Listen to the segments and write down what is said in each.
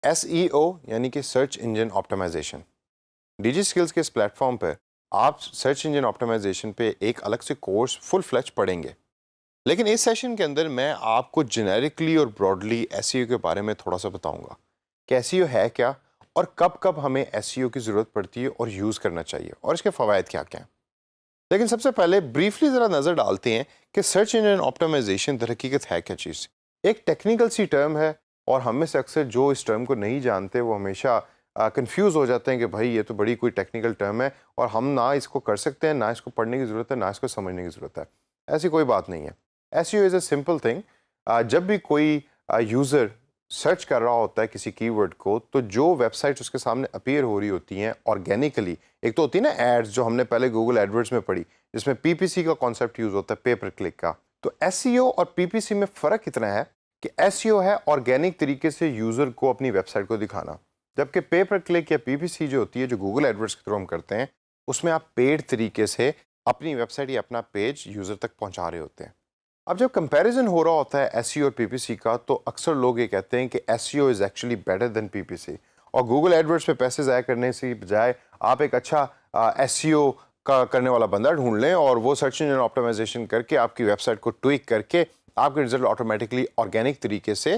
SEO یعنی کہ search engine optimisation. DigiSkills کے اس پلیٹ فارم پہ آپ سرچ انجن آپٹیمائزیشن پہ ایک الگ سے کورس فل فلیج پڑھیں گے. لیکن اس سیشن کے اندر میں آپ کو جنیرکلی اور براڈلی SEO کے بارے میں تھوڑا سا بتاؤں گا کہ SEO ہے کیا اور کب کب ہمیں SEO کی ضرورت پڑتی ہے اور یوز کرنا چاہیے اور اس کے فوائد کیا کیا ہیں. لیکن سب سے پہلے بریفلی ذرا نظر ڈالتے ہیں کہ سرچ انجن آپٹیمائزیشن در حقیقت ہے کیا چیز. ایک ٹیکنیکل سی ٹرم ہے اور ہم میں سے اکثر جو اس ٹرم کو نہیں جانتے وہ ہمیشہ کنفیوز ہو جاتے ہیں کہ بھائی یہ تو بڑی کوئی ٹیکنیکل ٹرم ہے اور ہم نہ اس کو کر سکتے ہیں، نہ اس کو پڑھنے کی ضرورت ہے، نہ اس کو سمجھنے کی ضرورت ہے. ایسی کوئی بات نہیں ہے. SEO is a simple thing. جب بھی کوئی یوزر سرچ کر رہا ہوتا ہے کسی کی ورڈ کو تو جو ویب سائٹ اس کے سامنے اپیئر ہو رہی ہوتی ہیں آرگینیکلی، ایک تو ہوتی ہے نا ایڈز جو ہم نے پہلے گوگل ایڈورڈز میں پڑھی جس میں PPC کا کانسیپٹ یوز ہوتا ہے، پے پر کلک کا. تو SEO اور PPC میں فرق اتنا ہے کہ SEO ہے آرگینک طریقے سے یوزر کو اپنی ویب سائٹ کو دکھانا، جبکہ پے پر کلک یا PPC جو ہوتی ہے جو گوگل ایڈورڈز کے تھرو ہم کرتے ہیں اس میں آپ پیڈ طریقے سے اپنی ویب سائٹ یا اپنا پیج یوزر تک پہنچا رہے ہوتے ہیں. اب جب کمپیریزن ہو رہا ہوتا ہے SEO اور PPC کا تو اکثر لوگ یہ کہتے ہیں کہ SEO is actually better than PPC اور گوگل ایڈورڈز پہ پیسے ضائع کرنے سے بجائے آپ ایک اچھا SEO کا کرنے والا بندہ ڈھونڈ لیں اور وہ سرچ انجن آپٹیمائزیشن کر کے آپ کی ویب سائٹ کو ٹویک کر کے آپ کے رزلٹ آٹومیٹکلی آرگینک طریقے سے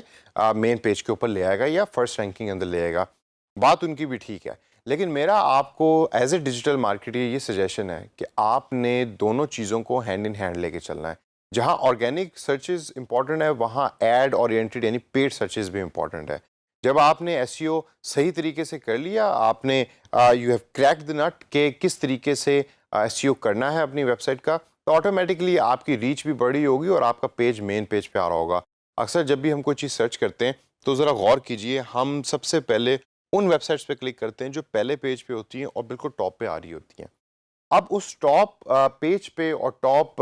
مین پیج کے اوپر لے آئے گا یا فرسٹ رینکنگ اندر لے آئے گا. بات ان کی بھی ٹھیک ہے، لیکن میرا آپ کو ایز اے ڈیجیٹل مارکیٹر یہ سجیشن ہے کہ آپ نے دونوں چیزوں کو ہینڈ ان ہینڈ لے کے چلنا ہے. جہاں آرگینک سرچز امپورٹنٹ ہے وہاں ایڈ اورینٹڈ یعنی پیڈ سرچز بھی امپورٹنٹ ہے. جب آپ نے SEO صحیح طریقے سے کر لیا، آپ نے یو ہیو کریک دی نٹ کہ کس طریقے سے SEO کرنا ہے اپنی ویب سائٹ کا، تو آٹومیٹکلی آپ کی ریچ بھی بڑی ہوگی اور آپ کا پیج مین پیج پہ آ رہا ہوگا. اکثر جب بھی ہم کوئی چیز سرچ کرتے ہیں تو ذرا غور کیجئے، ہم سب سے پہلے ان ویب سائٹس پہ کلک کرتے ہیں جو پہلے پیج پہ ہوتی ہیں اور بالکل ٹاپ پہ آ رہی ہوتی ہیں. اب اس ٹاپ پیج پہ اور ٹاپ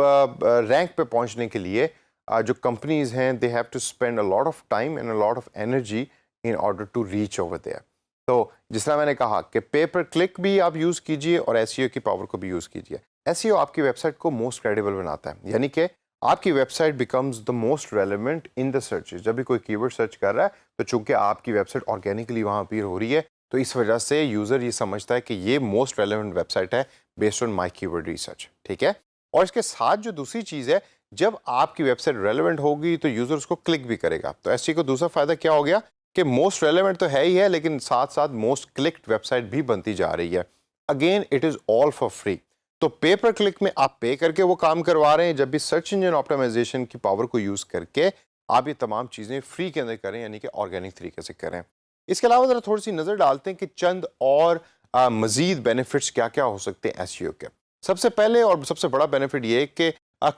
رینک پہ پہنچنے کے لیے جو کمپنیز ہیں they have to spend a lot of time and a lot of energy in order to reach over there. تو جس طرح میں نے کہا کہ پے پر کلک بھی آپ یوز کیجئے اور SEO کی پاور کو بھی یوز کیجئے. SEO آپ کی ویب سائٹ کو موسٹ کریڈیبل بناتا ہے، یعنی کہ آپ کی website becomes the most relevant in the searches. جب بھی کوئی کی ورڈ سرچ کر رہا ہے تو چونکہ آپ کی ویب سائٹ آرگینکلی وہاں اپیئر ہو رہی ہے تو اس وجہ سے یوزر یہ سمجھتا ہے کہ یہ موسٹ ریلیونٹ ویب سائٹ ہے بیسڈ آن مائی کی ورڈ ریسرچ. ٹھیک ہے. اور اس کے ساتھ جو دوسری چیز ہے، جب آپ کی ویب سائٹ ریلیونٹ ہوگی تو یوزر اس کو کلک بھی کرے گا. تو SEO کو دوسرا فائدہ کیا ہو گیا کہ موسٹ ریلیونٹ تو ہے ہی ہے لیکن ساتھ ساتھ موسٹ کلکڈ ویب سائٹ بھی بنتی جا رہی ہے. Again it is all for free. تو پے پر کلک میں آپ پے کر کے وہ کام کروا رہے ہیں، جب بھی سرچ انجن آپٹیمائزیشن کی پاور کو یوز کر کے آپ یہ تمام چیزیں فری کے اندر کریں، یعنی کہ آرگینک طریقے سے کریں. اس کے علاوہ ذرا تھوڑی سی نظر ڈالتے ہیں کہ چند اور مزید بینیفٹس کیا کیا ہو سکتے ہیں SEO کے. سب سے پہلے اور سب سے بڑا بینیفٹ یہ ہے کہ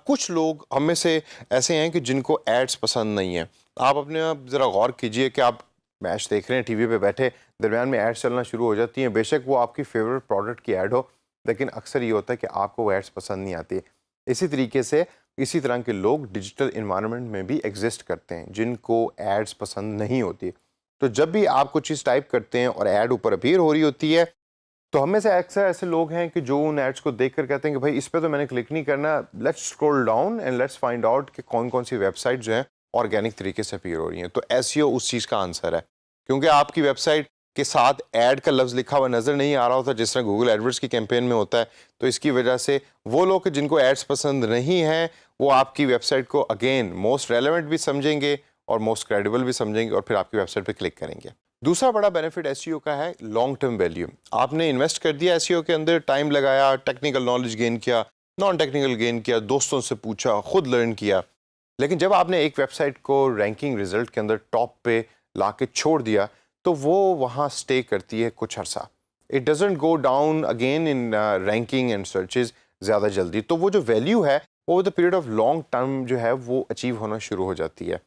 کچھ لوگ ہم میں سے ایسے ہیں کہ جن کو ایڈز پسند نہیں ہیں. آپ اپنے ذرا غور کیجئے کہ آپ میچ دیکھ رہے ہیں ٹی وی پہ بیٹھے، درمیان میں ایڈز چلنا شروع ہو جاتی ہیں، بے شک وہ آپ کی فیوریٹ پروڈکٹ کی ایڈ ہو لیکن اکثر یہ ہوتا ہے کہ آپ کو وہ ایڈز پسند نہیں آتی. اسی طریقے سے اسی طرح کے لوگ ڈیجیٹل انوائرمنٹ میں بھی ایگزسٹ کرتے ہیں جن کو ایڈز پسند نہیں ہوتی. تو جب بھی آپ کچھ چیز ٹائپ کرتے ہیں اور ایڈ اوپر اپیئر ہو رہی ہوتی ہے تو ہم میں سے اکثر ایسے لوگ ہیں کہ جو ان ایڈس کو دیکھ کر کہتے ہیں کہ بھائی اس پہ تو میں نے کلک نہیں کرنا، let's scroll down and let's find out کہ کون کون سی ویب سائٹ جو ہیں آرگینک طریقے سے اپیئر ہو رہی ہیں. تو SEO اس چیز کا آنسر ہے، کیونکہ آپ کی ویب سائٹ کے ساتھ ایڈ کا لفظ لکھا ہوا نظر نہیں آ رہا ہوتا جس طرح گوگل ایڈورڈز کی کیمپین میں ہوتا ہے. تو اس کی وجہ سے وہ لوگ جن کو ایڈس پسند نہیں ہیں وہ آپ کی ویب سائٹ کو اگین موسٹ ریلیونٹ بھی سمجھیں گے اور موسٹ کریڈیبل بھی سمجھیں گے اور پھر آپ کی ویب سائٹ پہ کلک کریں گے. دوسرا بڑا بینیفٹ SEO کا ہے لانگ ٹرم ویلیو. آپ نے انویسٹ کر دیا SEO کے اندر، ٹائم لگایا، ٹیکنیکل نالج گین کیا، نان ٹیکنیکل گین کیا، دوستوں سے پوچھا، خود لرن کیا، لیکن جب آپ نے ایک ویب سائٹ کو رینکنگ رزلٹ کے اندر ٹاپ پہ لا کے چھوڑ دیا تو وہ وہاں سٹے کرتی ہے کچھ عرصہ. It doesn't go down again in ranking and searches زیادہ جلدی. تو وہ جو ویلیو ہے over the period of long term جو ہے وہ اچیو ہونا شروع ہو جاتی ہے.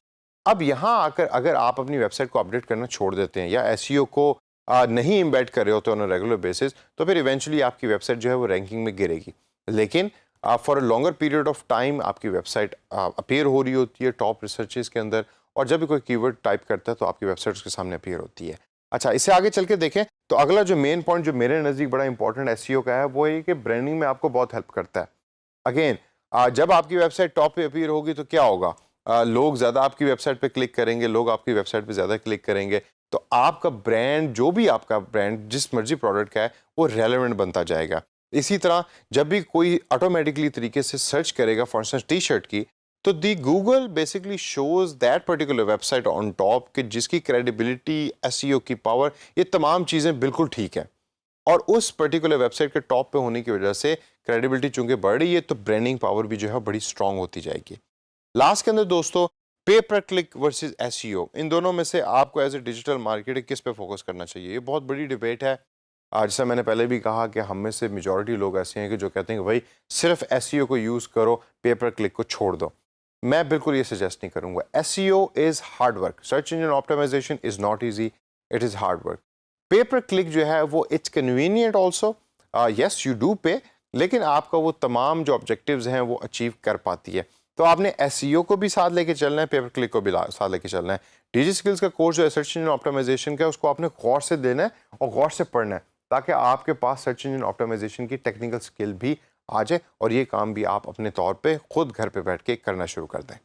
اب یہاں آ کر اگر آپ اپنی ویب سائٹ کو اپڈیٹ کرنا چھوڑ دیتے ہیں یا SEO کو نہیں امبیڈ کر رہے ہوتے آن اے ریگولر بیسس تو پھر ایونچولی آپ کی ویب سائٹ جو ہے وہ رینکنگ میں گرے گی. لیکن for a longer period of time آپ کی ویب سائٹ اپیئر ہو رہی ہوتی ہے ٹاپ ریسرچز کے اندر، اور جب بھی کوئی کی ورڈ ٹائپ کرتا ہے تو آپ کی ویب سائٹ اس کے سامنے اپیئر ہوتی ہے. اچھا، اس سے آگے چل کے دیکھیں تو اگلا جو مین پوائنٹ جو میرے نزدیک بڑا امپورٹنٹ SEO کا ہے وہ یہ کہ برانڈنگ میں آپ کو بہت ہیلپ کرتا ہے. اگین جب آپ کی ویب سائٹ ٹاپ پہ اپیئر ہوگی تو کیا ہوگا، لوگ زیادہ آپ کی ویب سائٹ پہ کلک کریں گے، لوگ آپ کی ویب سائٹ پہ زیادہ کلک کریں گے. تو آپ کا برانڈ, جو بھی آپ کا برانڈ جس مرضی پروڈکٹ کا ہے, وہ ریلیونٹ بنتا جائے گا. اسی طرح جب بھی کوئی آٹومیٹکلی طریقے سے سرچ کرے گا فار انسٹنس ٹی شرٹ کی, تو the Google basically shows that particular website on top, کہ جس کی کریڈیبلٹی, ایس ای او کی پاور, یہ تمام چیزیں بالکل ٹھیک ہیں. اور اس پرٹیکولر ویب سائٹ کے ٹاپ پہ ہونے کی وجہ سے کریڈیبلٹی چونکہ بڑھ رہی ہے, تو برانڈنگ پاور بھی جو ہے بڑی اسٹرانگ ہوتی جائے گی. لاسٹ کے اندر دوستو, پے per click versus S E او, ان دونوں میں سے آپ کو ایز اے ڈیجیٹل مارکیٹر کس پہ فوکس کرنا چاہیے؟ یہ بہت بڑی ڈبیٹ ہے. جیسا میں نے پہلے بھی کہا کہ ہم میں سے میجورٹی لوگ ایسے ہیں کہ جو کہتے ہیں کہ بھائی صرف ایس ای او کو یوز کرو, پے پر کلک کو چھوڑ دو. میں بالکل یہ سجیسٹ نہیں کروں گا. S E O is hard work, search engine optimization is not easy, it is hard work. Pay per click جو ہے وہ it's convenient also, yes you do pay, لیکن آپ کا وہ تمام جو آبجیکٹیوز ہیں وہ اچیو کر پاتی ہے. تو آپ نے ایس ای او کو بھی ساتھ لے کے چلنا ہے, پے پر کلک کو بھی ساتھ لے کے چلنا ہے. ڈیجی اسکلز کا کورس جو ہے سرچ انجن آپٹیمائزیشن کا ہے, اس کو آپ نے غور سے دینا ہے اور غور سے پڑھنا ہے, تاکہ آپ کے پاس سرچ انجن آپٹیمائزیشن کی ٹیکنیکل اسکل بھی آ جائے, اور یہ کام بھی آپ اپنے طور پہ خود گھر پہ بیٹھ کے کرنا شروع کر دیں.